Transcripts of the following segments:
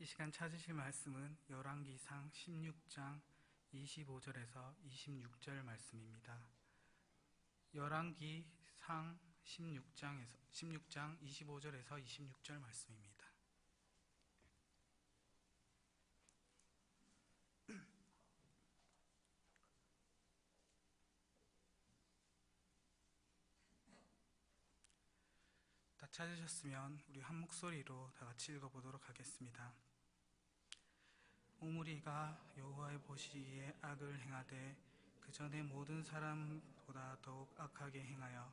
이 시간 찾으실 말씀은 열왕기상 16장 25절에서 26절 말씀입니다. 열왕기상 16장 25절에서 26절 말씀입니다. 다 찾으셨으면 우리 한 목소리로 다 같이 읽어보도록 하겠습니다. 오므리가 여호와의 보시기에 악을 행하되 그 전에 모든 사람보다 더욱 악하게 행하여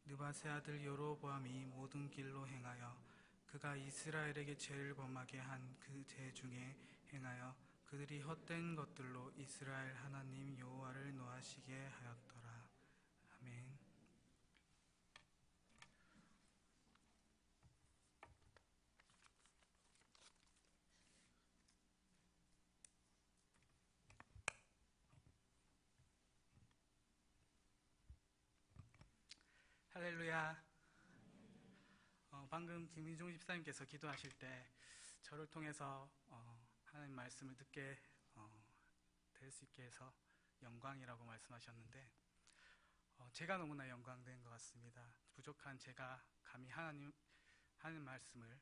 느밧의 아들 여로보암이 모든 길로 행하여 그가 이스라엘에게 죄를 범하게 한 그 죄 중에 행하여 그들이 헛된 것들로 이스라엘 하나님 여호와를 노하시게 하였더라. 아멘. 할렐루야. 방금 김인종 집사님께서 기도하실 때 저를 통해서 하나님 말씀을 듣게 될 수 있게 해서 영광이라고 말씀하셨는데 제가 너무나 영광된 것 같습니다. 부족한 제가 감히 하나님 말씀을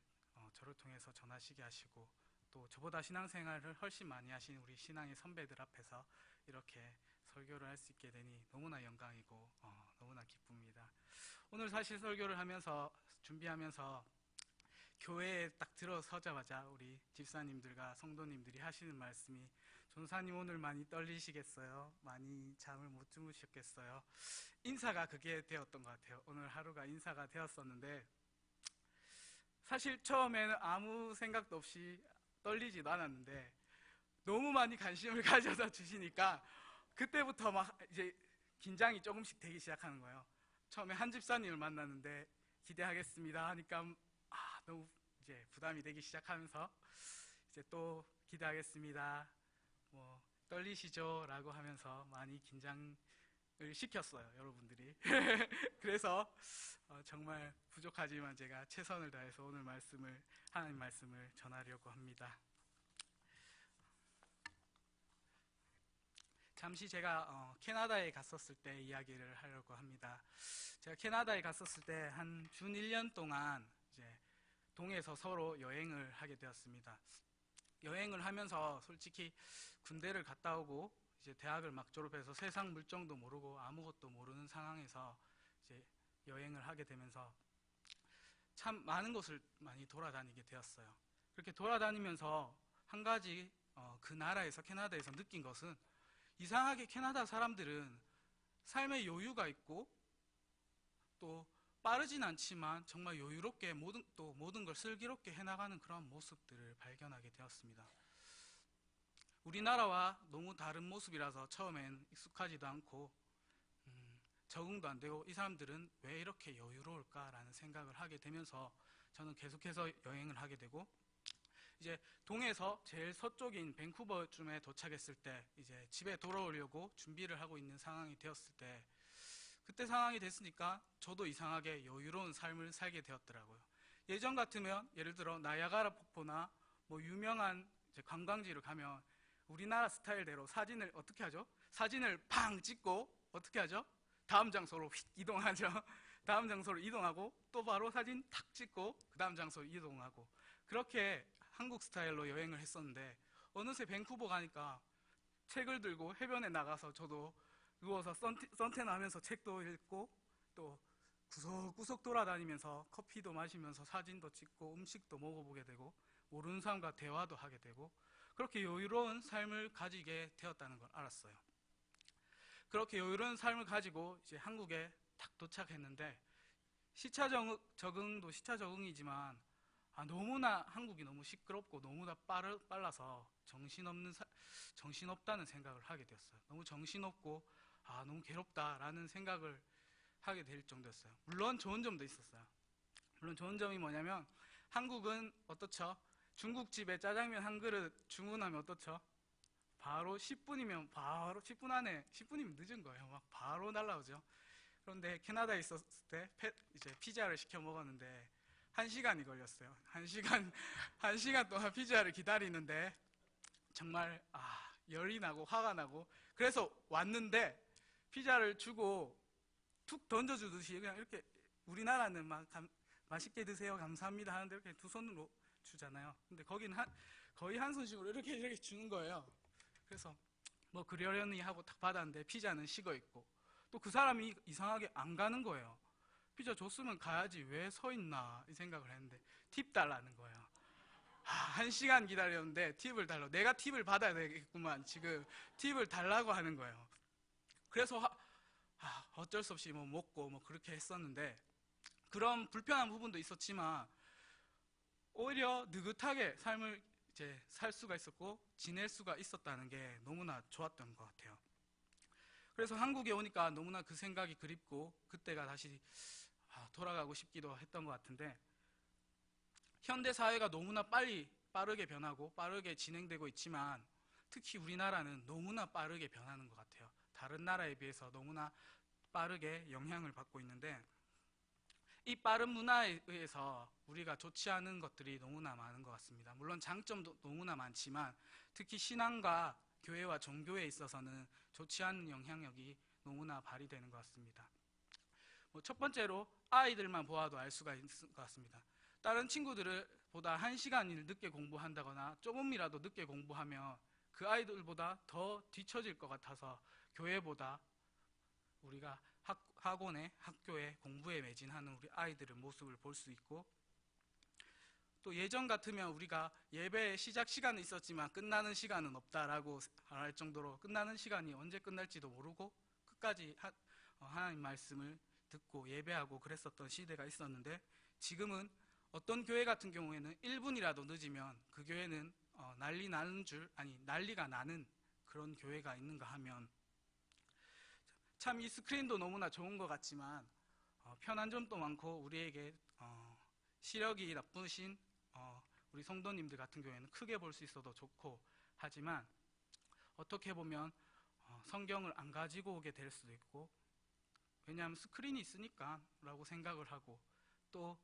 저를 통해서 전하시게 하시고 또 저보다 신앙생활을 훨씬 많이 하신 우리 신앙의 선배들 앞에서 이렇게 설교를 할 수 있게 되니 너무나 영광이고 너무나 기쁩니다. 오늘 사실 설교를 하면서 준비하면서 교회에 딱 들어서자마자 우리 집사님들과 성도님들이 하시는 말씀이 전사님 오늘 많이 떨리시겠어요? 많이 잠을 못 주무셨겠어요? 인사가 그게 되었던 것 같아요. 오늘 하루가 인사가 되었었는데 사실 처음에는 아무 생각도 없이 떨리지도 않았는데 너무 많이 관심을 가져다 주시니까 그때부터 막 이제 긴장이 조금씩 되기 시작하는 거예요. 처음에 한 집사님을 만났는데 기대하겠습니다 하니까 너무 이제 부담이 되기 시작하면서 이제 또 기대하겠습니다. 뭐 떨리시죠? 라고 하면서 많이 긴장을 시켰어요, 여러분들이. 그래서 정말 부족하지만 제가 최선을 다해서 오늘 하나님 말씀을 전하려고 합니다. 잠시 제가 캐나다에 갔었을 때 이야기를 하려고 합니다. 제가 캐나다에 갔었을 때 한 준 1년 동안 이제 동에서 서로 여행을 하게 되었습니다. 여행을 하면서 솔직히 군대를 갔다 오고 이제 대학을 막 졸업해서 세상 물정도 모르고 아무것도 모르는 상황에서 이제 여행을 하게 되면서 참 많은 곳을 많이 돌아다니게 되었어요. 그렇게 돌아다니면서 한 가지 그 나라에서 캐나다에서 느낀 것은 이상하게 캐나다 사람들은 삶에 여유가 있고 또 빠르진 않지만 정말 여유롭게 모든 걸 슬기롭게 해나가는 그런 모습들을 발견하게 되었습니다. 우리나라와 너무 다른 모습이라서 처음엔 익숙하지도 않고 적응도 안 되고 이 사람들은 왜 이렇게 여유로울까라는 생각을 하게 되면서 저는 계속해서 여행을 하게 되고 이제 동에서 제일 서쪽인 밴쿠버쯤에 도착했을 때 이제 집에 돌아오려고 준비를 하고 있는 상황이 되었을 때 그때 상황이 됐으니까 저도 이상하게 여유로운 삶을 살게 되었더라고요. 예전 같으면 예를 들어 나야가라 폭포나 뭐 유명한 이제 관광지를 가면 우리나라 스타일대로 사진을 어떻게 하죠? 사진을 팡 찍고 어떻게 하죠? 다음 장소로 휙 이동하죠. 다음 장소로 이동하고 또 바로 사진 탁 찍고 그 다음 장소로 이동하고 그렇게 한국 스타일로 여행을 했었는데 어느새 밴쿠버 가니까 책을 들고 해변에 나가서 저도 누워서 선탠 하면서 책도 읽고 또 구석구석 돌아다니면서 커피도 마시면서 사진도 찍고 음식도 먹어보게 되고 모르는 사람과 대화도 하게 되고 그렇게 여유로운 삶을 가지게 되었다는 걸 알았어요. 그렇게 여유로운 삶을 가지고 이제 한국에 딱 도착했는데 시차 적응도 시차 적응이지만 너무나 한국이 너무 시끄럽고 너무나 빨라서 정신없다는 생각을 하게 되었어요. 너무 정신없고 너무 괴롭다라는 생각을 하게 될 정도였어요. 물론 좋은 점도 있었어요. 물론 좋은 점이 뭐냐면 한국은 어떻죠? 중국집에 짜장면 한 그릇 주문하면 어떻죠? 바로 10분이면 바로 10분 안에 10분이면 늦은 거예요. 막 바로 날라오죠. 그런데 캐나다에 있었을 때 이제 피자를 시켜 먹었는데 1시간이 걸렸어요. 1시간 동안 피자를 기다리는데 정말 열이 나고 화가 나고, 그래서 왔는데 피자를 주고 툭 던져주듯이 그냥 이렇게, 우리나라는 막 맛있게 드세요 감사합니다 하는데 이렇게 두 손으로 주잖아요. 근데 거기는 거의 한 손씩으로 이렇게 주는 거예요. 그래서 뭐 그러려니 하고 딱 받았는데 피자는 식어 있고, 또 그 사람이 이상하게 안 가는 거예요. 피자 줬으면 가야지 왜 서 있나 이 생각을 했는데 팁 달라는 거예요. 1시간 기다렸는데 팁을 달라고, 내가 팁을 받아야 되겠구만, 지금 팁을 달라고 하는 거예요. 그래서 어쩔 수 없이 뭐 먹고 뭐 그렇게 했었는데, 그런 불편한 부분도 있었지만 오히려 느긋하게 삶을 이제 살 수가 있었고 지낼 수가 있었다는 게 너무나 좋았던 것 같아요. 그래서 한국에 오니까 너무나 그 생각이 그립고 그때가 다시 돌아가고 싶기도 했던 것 같은데, 현대 사회가 너무나 빠르게 변하고 빠르게 진행되고 있지만 특히 우리나라는 너무나 빠르게 변하는 것 같아요. 다른 나라에 비해서 너무나 빠르게 영향을 받고 있는데, 이 빠른 문화에 의해서 우리가 좋지 않은 것들이 너무나 많은 것 같습니다. 물론 장점도 너무나 많지만 특히 신앙과 교회와 종교에 있어서는 좋지 않은 영향력이 너무나 발휘되는 것 같습니다. 첫 번째로 아이들만 보아도 알 수가 있을 것 같습니다. 다른 친구들보다 1시간을 늦게 공부한다거나 조금이라도 늦게 공부하면 그 아이들보다 더 뒤처질 것 같아서 교회보다 우리가 학원에, 학교에, 공부에 매진하는 우리 아이들의 모습을 볼 수 있고, 또 예전 같으면 우리가 예배 시작 시간은 있었지만 끝나는 시간은 없다라고 할 정도로 끝나는 시간이 언제 끝날지도 모르고 끝까지 하나님 말씀을 듣고 예배하고 그랬었던 시대가 있었는데, 지금은 어떤 교회 같은 경우에는 1분이라도 늦으면 그 교회는 난리가 나는 그런 교회가 있는가 하면, 참 이 스크린도 너무나 좋은 것 같지만 편한 점도 많고 우리에게 시력이 나쁘신 우리 성도님들 같은 경우에는 크게 볼 수 있어도 좋고 하지만, 어떻게 보면 성경을 안 가지고 오게 될 수도 있고, 왜냐하면 스크린이 있으니까 라고 생각을 하고, 또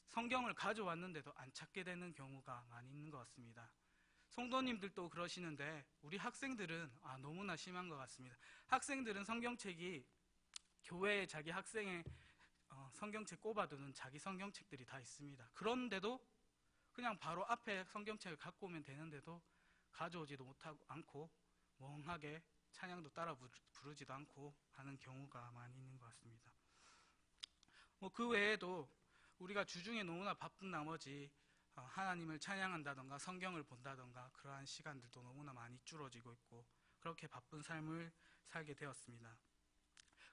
성경을 가져왔는데도 안 찾게 되는 경우가 많이 있는 것 같습니다. 성도님들도 그러시는데 우리 학생들은 너무나 심한 것 같습니다. 학생들은 성경책이, 교회에 자기 학생의 성경책 꼽아두는 자기 성경책들이 다 있습니다. 그런데도 그냥 바로 앞에 성경책을 갖고 오면 되는데도 가져오지도 않고 멍하게 찬양도 따라 부르지도 않고 하는 경우가 많이 있는 것 같습니다. 그 외에도 우리가 주중에 너무나 바쁜 나머지 하나님을 찬양한다던가 성경을 본다던가 그러한 시간들도 너무나 많이 줄어지고 있고 그렇게 바쁜 삶을 살게 되었습니다.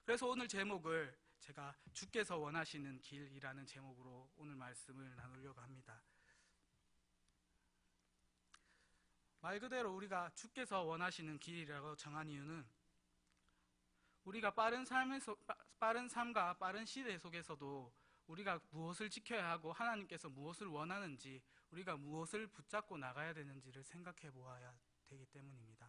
그래서 오늘 제목을 제가 주께서 원하시는 길이라는 제목으로 오늘 말씀을 나누려고 합니다. 말 그대로 우리가 주께서 원하시는 길이라고 정한 이유는, 우리가 빠른 삶과 빠른 시대 속에서도 우리가 무엇을 지켜야 하고 하나님께서 무엇을 원하는지, 우리가 무엇을 붙잡고 나가야 되는지를 생각해 보아야 되기 때문입니다.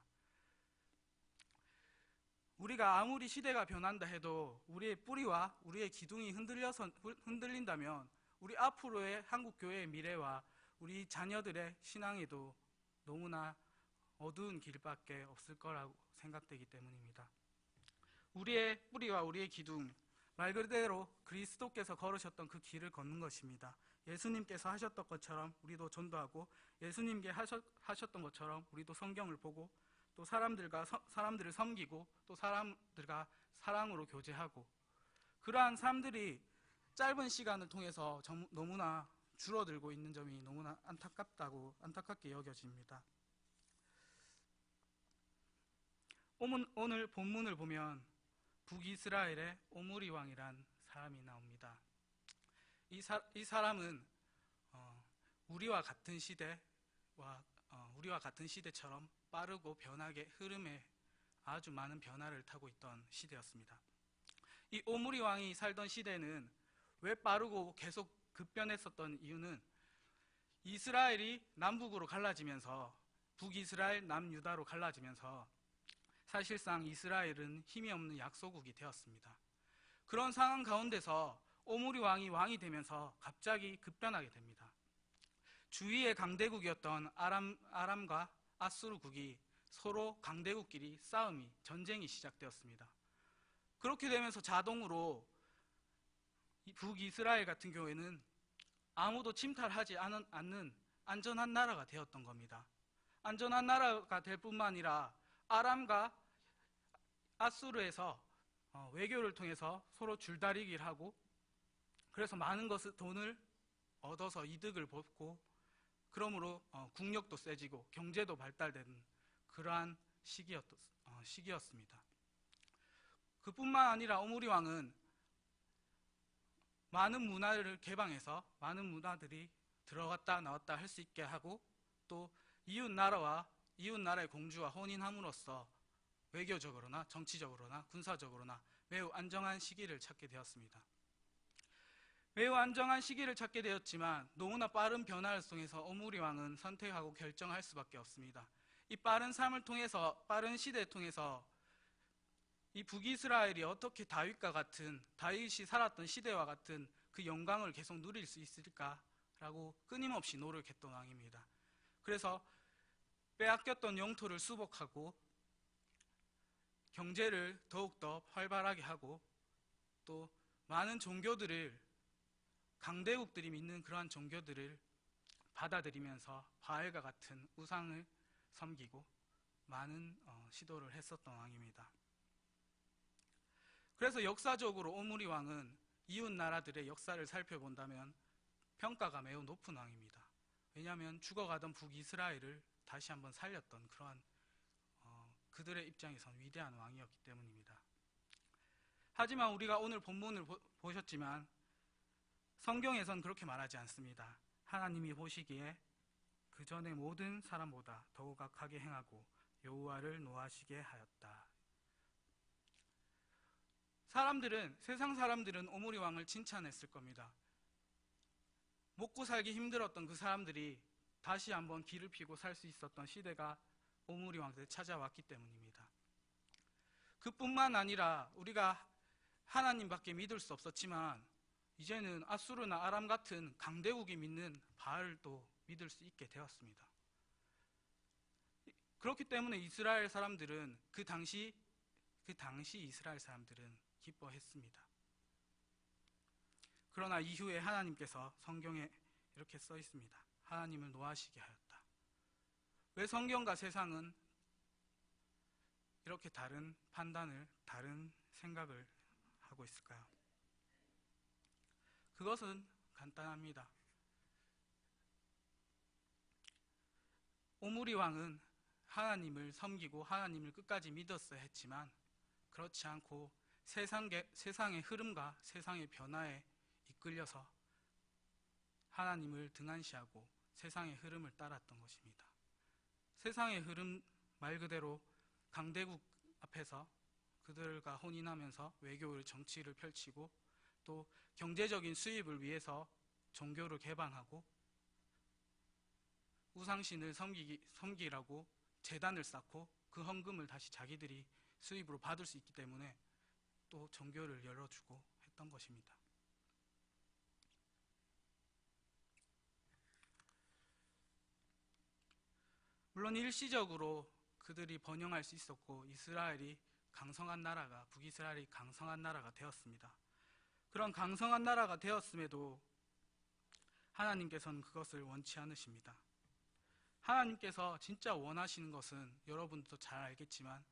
우리가 아무리 시대가 변한다 해도 우리의 뿌리와 우리의 기둥이 흔들린다면 우리 앞으로의 한국교회의 미래와 우리 자녀들의 신앙에도 너무나 어두운 길밖에 없을 거라고 생각되기 때문입니다. 우리의 뿌리와 우리의 기둥, 말 그대로 그리스도께서 걸으셨던 그 길을 걷는 것입니다. 예수님께서 하셨던 것처럼 우리도 전도하고, 예수님께 하셨던 것처럼 우리도 성경을 보고, 또 사람들을 섬기고, 또 사람들과 사랑으로 교제하고, 그러한 삶들이 짧은 시간을 통해서 너무나 줄어들고 있는 점이 너무나 안타깝게 여겨집니다. 오늘 본문을 보면 북이스라엘의 오므리 왕이란 사람이 나옵니다. 이 사람은 우리와 같은 시대처럼 빠르고 변하게 흐름에 아주 많은 변화를 타고 있던 시대였습니다. 이 오므리 왕이 살던 시대는 왜 빠르고 계속 급변했었던 이유는, 이스라엘이 남북으로 갈라지면서 북이스라엘, 남유다로 갈라지면서 사실상 이스라엘은 힘이 없는 약소국이 되었습니다. 그런 상황 가운데서 오므리 왕이 되면서 갑자기 급변하게 됩니다. 주위의 강대국이었던 아람과 아수르국이 서로 강대국끼리 전쟁이 시작되었습니다. 그렇게 되면서 자동으로 북이스라엘 같은 경우에는 아무도 침탈하지 않는 안전한 나라가 되었던 겁니다. 안전한 나라가 될 뿐만 아니라 아람과 아수르에서 외교를 통해서 서로 줄다리기를 하고, 그래서 많은 돈을 얻어서 이득을 보고, 그러므로 국력도 세지고 경제도 발달되는 그러한 시기였습니다. 그뿐만 아니라 오므리 왕은 많은 문화를 개방해서 많은 문화들이 들어갔다 나왔다 할 수 있게 하고, 또 이웃 나라의 공주와 혼인함으로써 외교적으로나 정치적으로나 군사적으로나 매우 안정한 시기를 찾게 되었습니다. 매우 안정한 시기를 찾게 되었지만 너무나 빠른 변화를 통해서 오므리 왕은 선택하고 결정할 수밖에 없습니다. 이 빠른 빠른 시대를 통해서 이 북이스라엘이 어떻게 다윗이 살았던 시대와 같은 그 영광을 계속 누릴 수 있을까라고 끊임없이 노력했던 왕입니다. 그래서 빼앗겼던 영토를 수복하고 경제를 더욱더 활발하게 하고, 또 많은 강대국들이 믿는 그러한 종교들을 받아들이면서 바알과 같은 우상을 섬기고 많은 시도를 했었던 왕입니다. 그래서 역사적으로 오므리 왕은 이웃 나라들의 역사를 살펴본다면 평가가 매우 높은 왕입니다. 왜냐하면 죽어가던 북이스라엘을 다시 한번 살렸던 그러한 그들의 입장에선 위대한 왕이었기 때문입니다. 하지만 우리가 오늘 본문을 보셨지만 성경에선 그렇게 말하지 않습니다. 하나님이 보시기에 그 전에 모든 사람보다 더욱 악하게 행하고 여호와를 노하시게 하였다. 세상 사람들은 오므리 왕을 칭찬했을 겁니다. 먹고 살기 힘들었던 그 사람들이 다시 한번 길을 피고 살 수 있었던 시대가 오므리 왕 때 찾아왔기 때문입니다. 그뿐만 아니라 우리가 하나님밖에 믿을 수 없었지만 이제는 아수르나 아람 같은 강대국이 믿는 바알도 믿을 수 있게 되었습니다. 그렇기 때문에 그 당시 이스라엘 사람들은 기뻐했습니다. 그러나 이후에 하나님께서 성경에 이렇게 써 있습니다. 하나님을 노하시게 하였다. 왜 성경과 세상은 이렇게 다른 생각을 하고 있을까요? 그것은 간단합니다. 오므리 왕은 하나님을 섬기고 하나님을 끝까지 믿었어야 했지만 그렇지 않고 세상의 흐름과 세상의 변화에 이끌려서 하나님을 등한시하고 세상의 흐름을 따랐던 것입니다. 세상의 흐름 말 그대로 강대국 앞에서 그들과 혼인하면서 정치를 펼치고, 또 경제적인 수입을 위해서 종교를 개방하고 우상신을 섬기라고 제단을 쌓고 그 헌금을 다시 자기들이 수입으로 받을 수 있기 때문에 또 종교를 열어주고 했던 것입니다. 물론 일시적으로 그들이 번영할 수 있었고 북이스라엘이 강성한 나라가 되었습니다. 그런 강성한 나라가 되었음에도 하나님께서는 그것을 원치 않으십니다. 하나님께서 진짜 원하시는 것은 여러분도 잘 알겠지만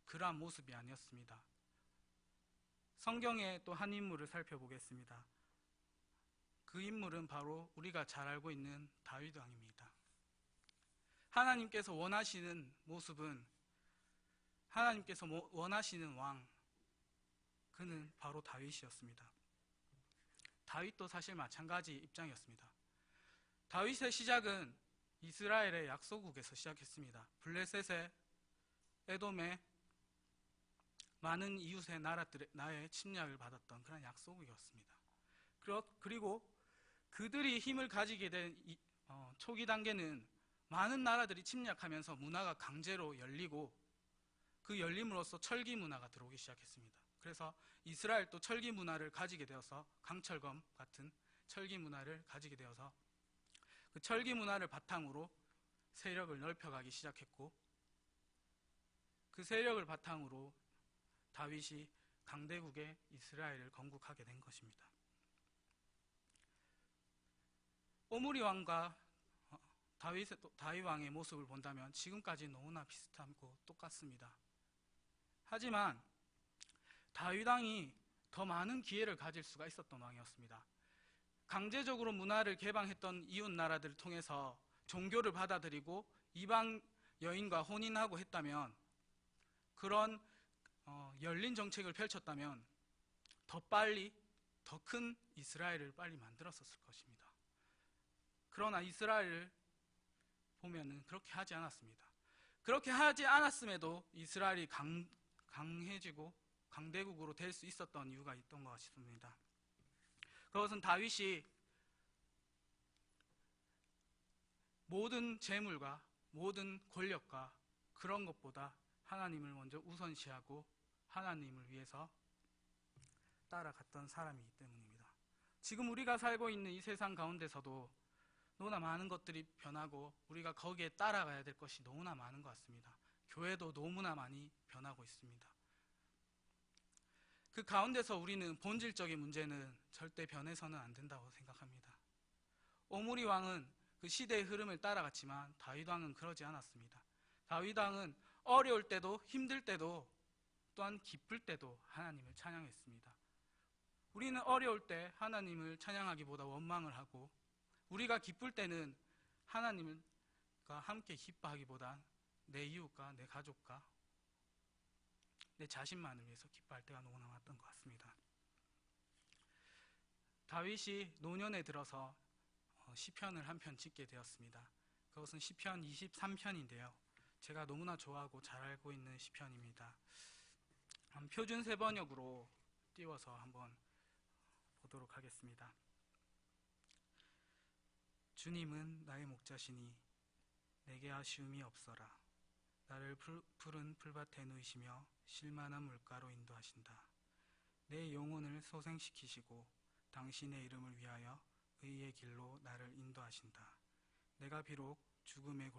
그러한 모습이 아니었습니다. 성경의 또 한 인물을 살펴보겠습니다. 그 인물은 바로 우리가 잘 알고 있는 다윗 왕입니다. 하나님께서 원하시는 모습은, 하나님께서 원하시는 왕, 그는 바로 다윗이었습니다. 다윗도 사실 마찬가지 입장이었습니다. 다윗의 시작은 이스라엘의 약소국에서 시작했습니다. 블레셋의, 에돔의 많은 이웃의 나라의 침략을 받았던 그런 약소국이었습니다. 그리고 그들이 힘을 가지게 된 초기 단계는 많은 나라들이 침략하면서 문화가 강제로 열리고 그 열림으로써 철기 문화가 들어오기 시작했습니다. 그래서 이스라엘도 철기 문화를 가지게 되어서 강철검 같은 철기 문화를 가지게 되어서 그 철기 문화를 바탕으로 세력을 넓혀가기 시작했고, 그 세력을 바탕으로 다윗이 강대국의 이스라엘을 건국하게 된 것입니다. 오므리 왕과 다윗 왕의 모습을 본다면 지금까지 너무나 비슷하고 똑같습니다. 하지만 다윗 왕이 더 많은 기회를 가질 수가 있었던 왕이었습니다. 강제적으로 문화를 개방했던 이웃 나라들을 통해서 종교를 받아들이고 이방 여인과 혼인하고 했다면, 그런 열린 정책을 펼쳤다면 더 빨리 더 큰 이스라엘을 빨리 만들었었을 것입니다. 그러나 이스라엘을 보면은 그렇게 하지 않았습니다. 그렇게 하지 않았음에도 이스라엘이 강해지고 강대국으로 될 수 있었던 이유가 있던 것 같습니다. 그것은 다윗이 모든 재물과 모든 권력과 그런 것보다 하나님을 먼저 우선시하고 하나님을 위해서 따라갔던 사람이기 때문입니다. 지금 우리가 살고 있는 이 세상 가운데서도 너무나 많은 것들이 변하고 우리가 거기에 따라가야 될 것이 너무나 많은 것 같습니다. 교회도 너무나 많이 변하고 있습니다. 그 가운데서 우리는 본질적인 문제는 절대 변해서는 안 된다고 생각합니다. 오므리 왕은 그 시대의 흐름을 따라갔지만 다윗 왕은 그러지 않았습니다. 다윗 왕은 어려울 때도 힘들 때도 또한 기쁠 때도 하나님을 찬양했습니다. 우리는 어려울 때 하나님을 찬양하기보다 원망을 하고, 우리가 기쁠 때는 하나님과 함께 기뻐하기보다 내 이웃과 내 가족과 내 자신만을 위해서 기뻐할 때가 너무나 많았던 것 같습니다. 다윗이 노년에 들어서 시편을 한 편 짓게 되었습니다. 그것은 시편 23편인데요. 제가 너무나 좋아하고 잘 알고 있는 시편입니다. 표준 세번역으로 띄워서 한번 보도록 하겠습니다. 주님은 나의 목자시니 내게 아쉬움이 없어라. 나를 푸른 풀밭에 누이시며 쉴만한 물가로 인도하신다. 내 영혼을 소생시키시고 당신의 이름을 위하여 의의 길로 나를 인도하신다. 내가 비록 죽음의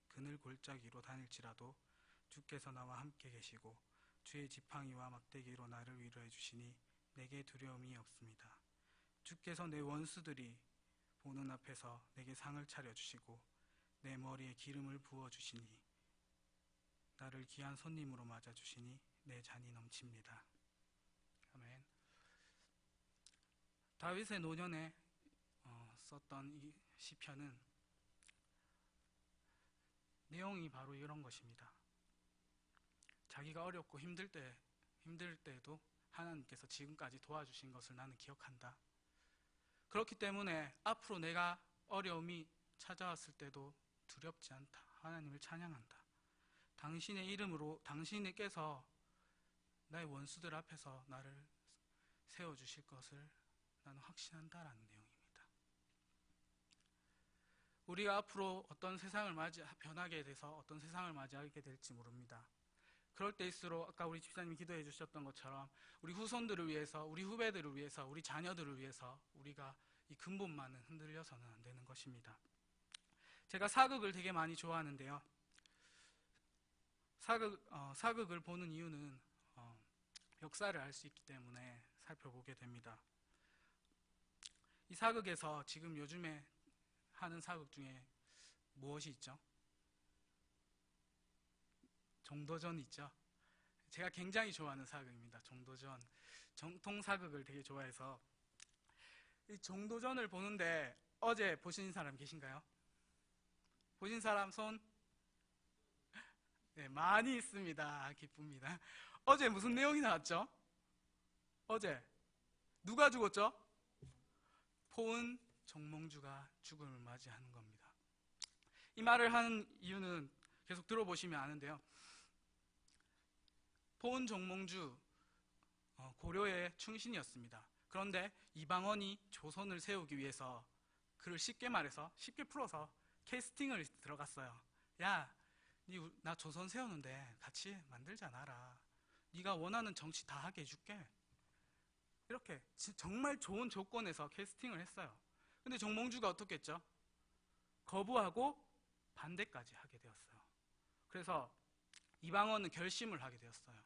그늘 골짜기로 다닐지라도 주께서 나와 함께 계시고 주의 지팡이와 막대기로 나를 위로해 주시니 내게 두려움이 없습니다. 주께서 내 원수들이 보는 앞에서 내게 상을 차려주시고 내 머리에 기름을 부어주시니 나를 귀한 손님으로 맞아주시니 내 잔이 넘칩니다. 아멘. 다윗의 노년에 썼던 이 시편은 내용이 바로 이런 것입니다. 자기가 어렵고 힘들 때에도 하나님께서 지금까지 도와주신 것을 나는 기억한다. 그렇기 때문에 앞으로 내가 어려움이 찾아왔을 때도 두렵지 않다. 하나님을 찬양한다. 당신의 이름으로 당신께서 나의 원수들 앞에서 나를 세워주실 것을 나는 확신한다라는 내용입니다. 우리가 앞으로 어떤 세상을 변하게 돼서 어떤 세상을 맞이하게 될지 모릅니다. 그럴 때일수록 아까 우리 집사님이 기도해 주셨던 것처럼 우리 후손들을 위해서, 우리 후배들을 위해서, 우리 자녀들을 위해서 우리가 이 근본만은 흔들려서는 안 되는 것입니다. 제가 사극을 되게 많이 좋아하는데요. 사극을 보는 이유는 역사를 알 수 있기 때문에 살펴보게 됩니다. 이 사극에서 지금 요즘에 하는 사극 중에 무엇이 있죠? 종도전 있죠. 제가 굉장히 좋아하는 사극입니다. 종도전. 정통 사극을 되게 좋아해서 이 종도전을 보는데 어제 보신 사람 계신가요? 보신 사람 손? 네, 많이 있습니다. 기쁩니다. 어제 무슨 내용이 나왔죠? 어제 누가 죽었죠? 포은 정몽주가 죽음을 맞이하는 겁니다. 이 말을 하는 이유는 계속 들어보시면 아는데요. 포은 정몽주 고려의 충신이었습니다. 그런데 이방원이 조선을 세우기 위해서 그를 쉽게 풀어서 캐스팅을 들어갔어요. 야, 나 조선 세우는데 같이 만들자 나라. 네가 원하는 정치 다 하게 해줄게. 이렇게 정말 좋은 조건에서 캐스팅을 했어요. 근데 정몽주가 어떻게 했죠? 거부하고 반대까지 하게 되었어요. 그래서 이방원은 결심을 하게 되었어요.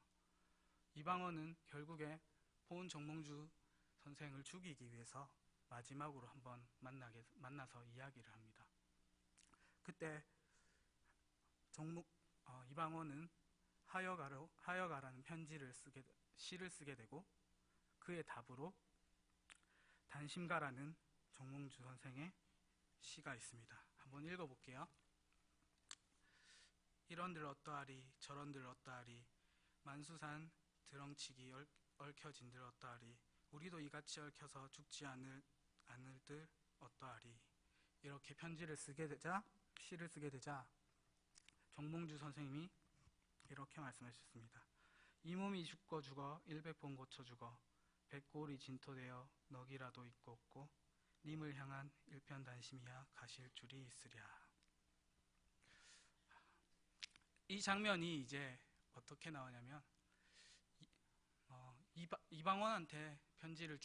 이방원은 결국에 포은 정몽주 선생을 죽이기 위해서 마지막으로 한번 만나서 이야기를 합니다. 그때 이방원은 하여가라는 시를 쓰게 되고, 그의 답으로 단심가라는 정몽주 선생의 시가 있습니다. 한번 읽어볼게요. 이런들 어떠하리 저런들 어떠하리 만수산 드렁치기 얽혀진들 어떠하리 우리도 이같이 얽혀서 죽지 않을들 어떠하리. 이렇게 시를 쓰게 되자 정몽주 선생님이 이렇게 말씀하셨습니다. 이 몸이 죽어 일백번 고쳐 죽어 백골이 진토되어 넋이라도 있고 없고 님을 향한 일편단심이야 가실 줄이 있으랴. 이 장면이 이제 어떻게 나오냐면 이방원한테 편지를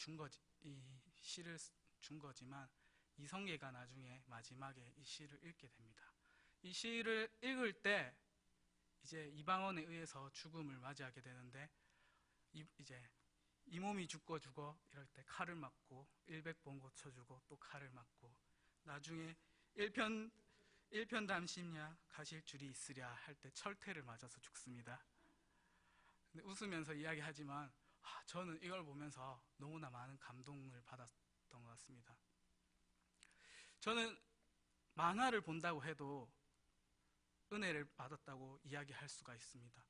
이 시를 준 거지만 이성계가 나중에 마지막에 이 시를 읽게 됩니다. 이 시를 읽을 때 이제 이방원에 의해서 죽음을 맞이하게 되는데, 이제 이 몸이 죽어 이럴 때 칼을 맞고 100번 고쳐주고 또 칼을 맞고 나중에 일편담심야 가실 줄이 있으랴 할 때 철퇴를 맞아서 죽습니다. 근데 웃으면서 이야기하지만 저는 이걸 보면서 너무나 많은 감동을 받았던 것 같습니다. 저는 만화를 본다고 해도 은혜를 받았다고 이야기할 수가 있습니다.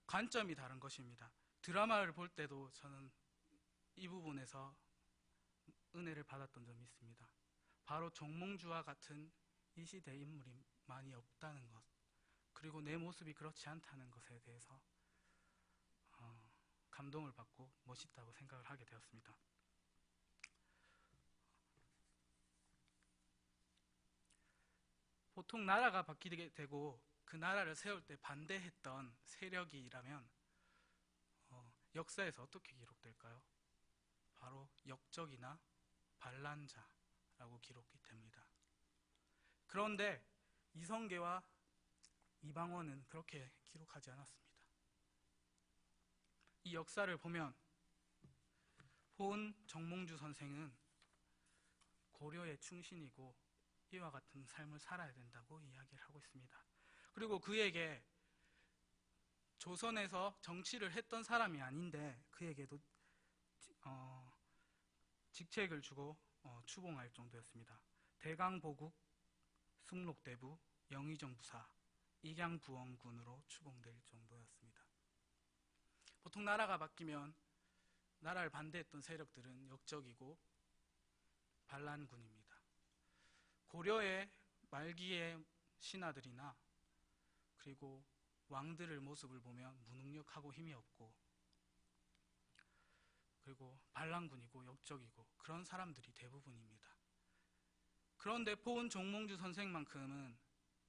관점이 다른 것입니다. 드라마를 볼 때도 저는 이 부분에서 은혜를 받았던 점이 있습니다. 바로 정몽주와 같은 이 시대 인물이 많이 없다는 것, 그리고 내 모습이 그렇지 않다는 것에 대해서 감동을 받고 멋있다고 생각을 하게 되었습니다. 보통 나라가 바뀌게 되고 그 나라를 세울 때 반대했던 세력이라면 역사에서 어떻게 기록될까요? 바로 역적이나 반란자라고 기록이 됩니다. 그런데 이성계와 이방원은 그렇게 기록하지 않았습니다. 이 역사를 보면 포은 정몽주 선생은 고려의 충신이고 이와 같은 삶을 살아야 된다고 이야기를 하고 있습니다. 그리고 그에게 조선에서 정치를 했던 사람이 아닌데 그에게도 직책을 주고 추봉할 정도였습니다. 대강보국 승록대부 영의정부사 익양부원군으로 추봉될 정도였습니다. 보통 나라가 바뀌면 나라를 반대했던 세력들은 역적이고 반란군입니다. 고려의 말기의 신하들이나 그리고 왕들의 모습을 보면 무능력하고 힘이 없고 그리고 반란군이고 역적이고 그런 사람들이 대부분입니다. 그런데 포은 정몽주 선생만큼은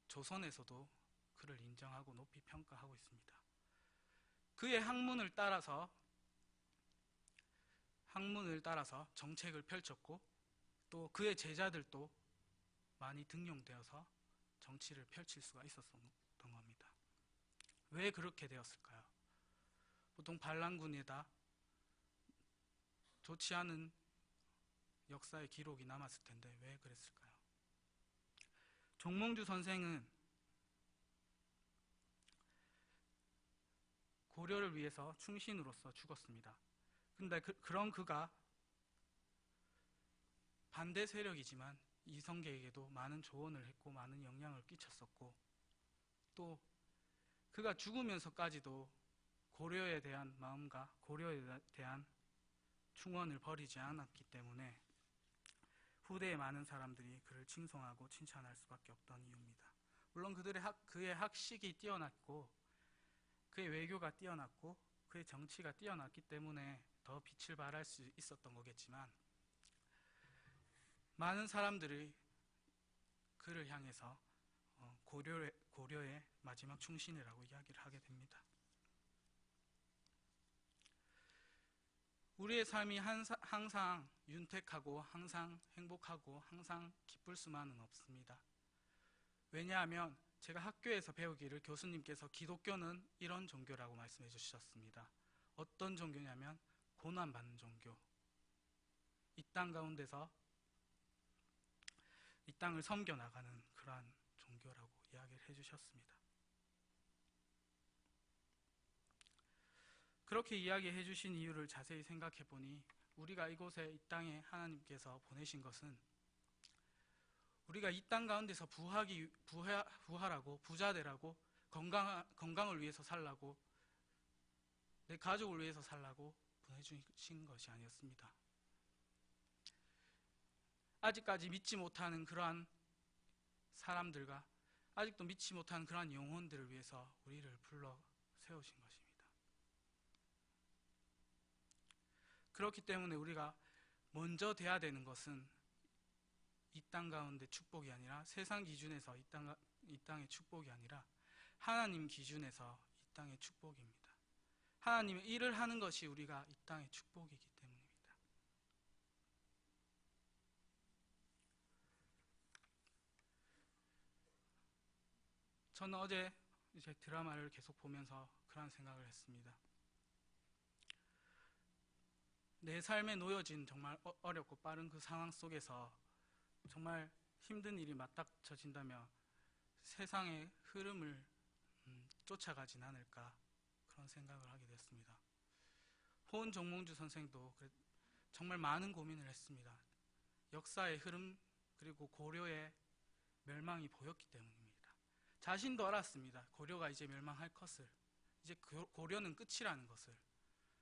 조선에서도 그를 인정하고 높이 평가하고 있습니다. 그의 학문을 따라서 정책을 펼쳤고 또 그의 제자들도 많이 등용되어서 정치를 펼칠 수가 있었던 겁니다. 왜 그렇게 되었을까요? 보통 반란군에다 좋지 않은 역사의 기록이 남았을 텐데 왜 그랬을까요? 정몽주 선생은 고려를 위해서 충신으로서 죽었습니다. 근데 그런 그가 반대 세력이지만 이성계에게도 많은 조언을 했고 많은 영향을 끼쳤었고 또 그가 죽으면서까지도 고려에 대한 마음과 고려에 대한 충원을 버리지 않았기 때문에 후대의 많은 사람들이 그를 칭송하고 칭찬할 수밖에 없던 이유입니다. 물론 그의 학식이 뛰어났고 그의 외교가 뛰어났고 그의 정치가 뛰어났기 때문에 더 빛을 발할 수 있었던 거겠지만 많은 사람들이 그를 향해서 고려의 마지막 충신이라고 이야기를 하게 됩니다. 우리의 삶이 항상 윤택하고 항상 행복하고 항상 기쁠 수만은 없습니다. 왜냐하면 제가 학교에서 배우기를 교수님께서 기독교는 이런 종교라고 말씀해 주셨습니다. 어떤 종교냐면 고난받는 종교. 이 땅 가운데서 이 땅을 섬겨나가는 그러한 종교라고 이야기를 해주셨습니다. 그렇게 이야기해 주신 이유를 자세히 생각해 보니 우리가 이곳에 이 땅에 하나님께서 보내신 것은 우리가 이 땅 가운데서 부하라고 부자되라고 건강을 위해서 살라고 내 가족을 위해서 살라고 보내주신 것이 아니었습니다. 아직까지 믿지 못하는 그러한 사람들과 아직도 믿지 못하는 그러한 영혼들을 위해서 우리를 불러 세우신 것입니다. 그렇기 때문에 우리가 먼저 돼야 되는 것은 이 땅 가운데 축복이 아니라 세상 기준에서 이 땅의 축복이 아니라 하나님 기준에서 이 땅의 축복입니다. 하나님의 일을 하는 것이 우리가 이 땅의 축복이기 때문입니다. 저는 어제 이제 드라마를 계속 보면서 그런 생각을 했습니다. 내 삶에 놓여진 정말 어렵고 빠른 그 상황 속에서 정말 힘든 일이 맞닥쳐진다면 세상의 흐름을 쫓아가진 않을까 그런 생각을 하게 됐습니다. 호은 정몽주 선생도 정말 많은 고민을 했습니다. 역사의 흐름 그리고 고려의 멸망이 보였기 때문입니다. 자신도 알았습니다. 고려가 이제 멸망할 것을, 이제 고려는 끝이라는 것을.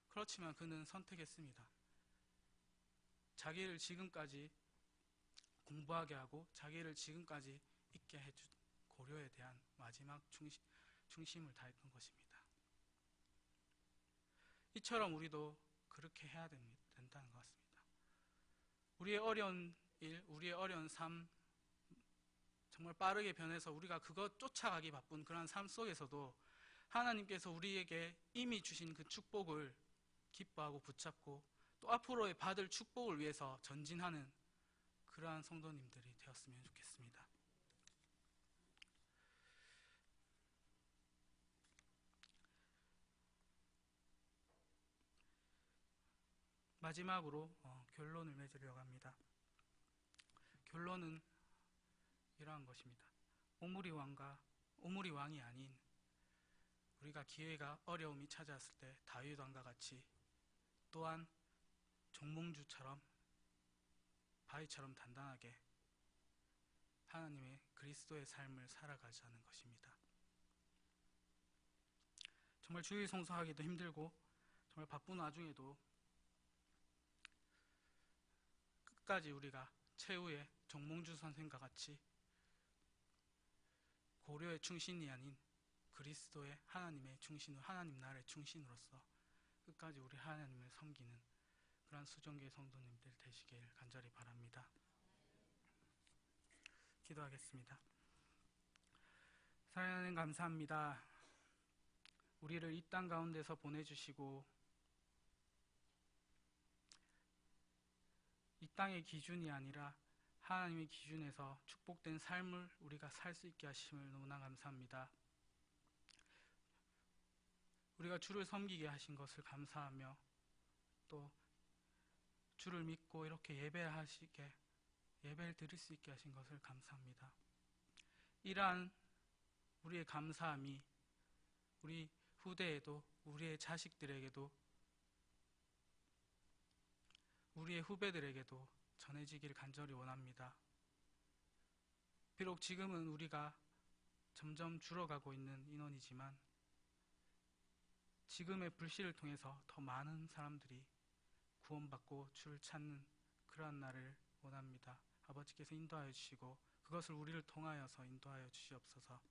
그렇지만 그는 선택했습니다. 자기를 지금까지 공부하게 하고 자기를 지금까지 있게 해준 고려에 대한 마지막 중심을 다했던 것입니다. 이처럼 우리도 그렇게 해야 된다는 것 같습니다. 우리의 어려운 일, 우리의 어려운 삶, 정말 빠르게 변해서 우리가 그것 쫓아가기 바쁜 그런 삶 속에서도 하나님께서 우리에게 이미 주신 그 축복을 기뻐하고 붙잡고 또 앞으로의 받을 축복을 위해서 전진하는 그러한 성도님들이 되었으면 좋겠습니다. 마지막으로 결론을 맺으려고 합니다. 결론은 이러한 것입니다. 오므리 왕이 아닌 우리가 기회가 어려움이 찾아왔을 때 다윗 왕과 같이 또한 정몽주처럼 바위처럼 단단하게 하나님의 그리스도의 삶을 살아가자는 것입니다. 정말 주일 성수하기도 힘들고 정말 바쁜 와중에도 끝까지 우리가 최후의 정몽주 선생과 같이 고려의 충신이 아닌 그리스도의 하나님의 충신으로, 하나님 나라의 충신으로서 끝까지 우리 하나님을 섬기는 그런 수종교의 성도님들 되시길 간절히 바랍니다. 기도하겠습니다. 사랑하는 하나님 감사합니다. 우리를 이 땅 가운데서 보내주시고 이 땅의 기준이 아니라 하나님의 기준에서 축복된 삶을 우리가 살 수 있게 하심을 너무나 감사합니다. 우리가 주를 섬기게 하신 것을 감사하며 또 주를 믿고 이렇게 예배를 드릴 수 있게 하신 것을 감사합니다. 이러한 우리의 감사함이 우리 후대에도 우리의 자식들에게도 우리의 후배들에게도 전해지길 간절히 원합니다. 비록 지금은 우리가 점점 줄어가고 있는 인원이지만 지금의 불씨를 통해서 더 많은 사람들이 구원받고 주를 찾는 그러한 날을 원합니다. 아버지께서 인도하여 주시고 그것을 우리를 통하여서 인도하여 주시옵소서.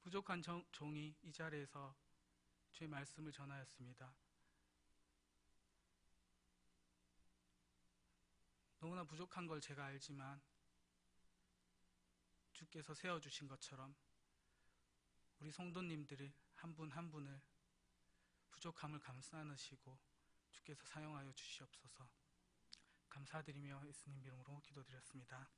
부족한 종이 이 자리에서 주의 말씀을 전하였습니다. 너무나 부족한 걸 제가 알지만 주께서 세워주신 것처럼 우리 성도님들이 한 분 한 분을 부족함을 감싸느시고 주께서 사용하여 주시옵소서. 감사드리며 예수님 이름으로 기도드렸습니다.